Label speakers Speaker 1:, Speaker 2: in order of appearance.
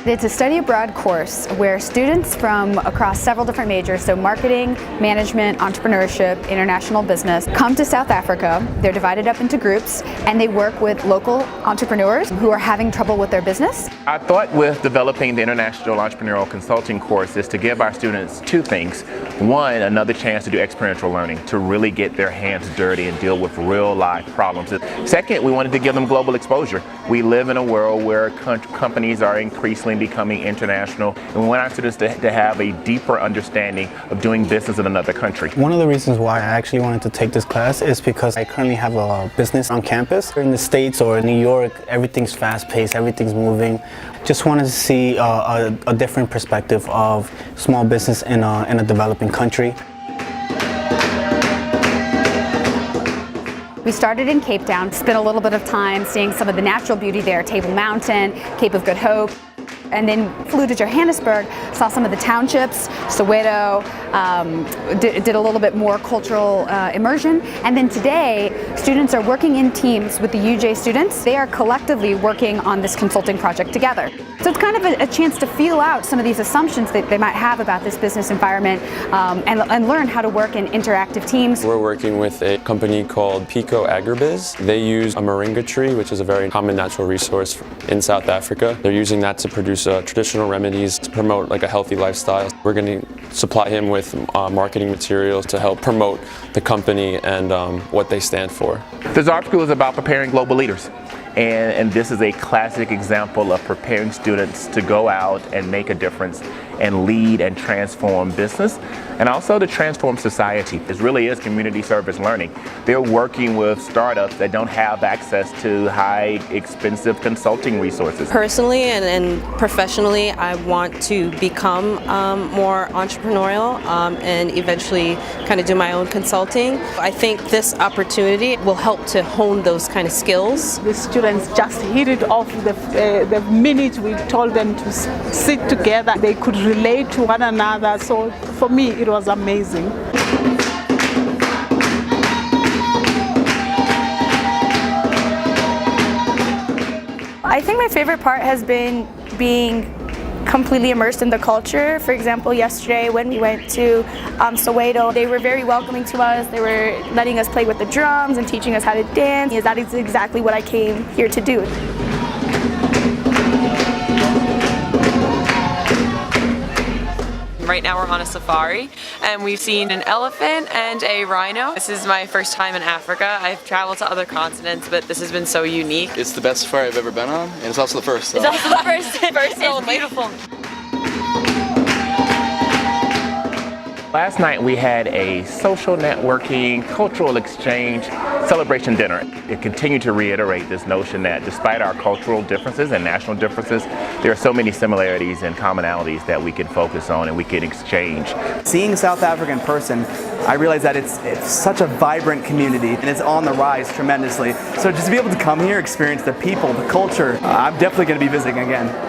Speaker 1: It's a study abroad course where students from across several different majors, so marketing, management, entrepreneurship, international business, come to South Africa. They're divided up into groups and they work with local entrepreneurs who are having trouble with their business.
Speaker 2: Our thought with developing the International Entrepreneurial Consulting course is to give our students two things. One, another chance to do experiential learning, to really get their hands dirty and deal with real life problems. Second, we wanted to give them global exposure. We live in a world where companies are increasingly becoming international, and we want our students to have a deeper understanding of doing business in another country.
Speaker 3: One of the reasons why I actually wanted to take this class is because I currently have a business on campus. In the States or in New York, everything's fast-paced, everything's moving. Just wanted to see a different perspective of small business in a developing country.
Speaker 1: We started in Cape Town, spent a little bit of time seeing some of the natural beauty there, Table Mountain, Cape of Good Hope, and then flew to Johannesburg, saw some of the townships, Soweto, did a little bit more cultural immersion. And then today, students are working in teams with the UJ students. They are collectively working on this consulting project together. So it's kind of a chance to feel out some of these assumptions that they might have about this business environment and learn how to work in interactive teams.
Speaker 4: We're working with a company called Pico Agribiz. They use a moringa tree, which is a very common natural resource in South Africa. They're using that to produce traditional remedies to promote like a healthy lifestyle. We're going to supply him with marketing materials to help promote the company and what they stand for.
Speaker 2: The ZARB School is about preparing global leaders. And this is a classic example of preparing students to go out and make a difference and lead and transform business and also to transform society. This really is community service learning. They're working with startups that don't have access to high expensive consulting resources.
Speaker 5: Personally and professionally, I want to become more entrepreneurial and eventually kind of do my own consulting. I think this opportunity will help to hone those kind of skills.
Speaker 6: The students just hit it off the minute we told them to sit together. They could relate to one another, so for me it was amazing.
Speaker 7: I think my favorite part has been being completely immersed in the culture. For example, yesterday when we went to Soweto, they were very welcoming to us. They were letting us play with the drums and teaching us how to dance. That is exactly what I came here to do.
Speaker 8: Right now we're on a safari and we've seen an elephant and a rhino. This is my first time in Africa. I've traveled to other continents, but this has been so unique.
Speaker 9: It's the best safari I've ever been on, and it's also the first. So.
Speaker 8: It's also the first. It's beautiful.
Speaker 2: Last night we had a social networking, cultural exchange, celebration dinner. It continued to reiterate this notion that despite our cultural differences and national differences, there are so many similarities and commonalities that we can focus on and we can exchange.
Speaker 10: Seeing South Africa in person, I realized that it's such a vibrant community and it's on the rise tremendously. So just to be able to come here, experience the people, the culture, I'm definitely going to be visiting again.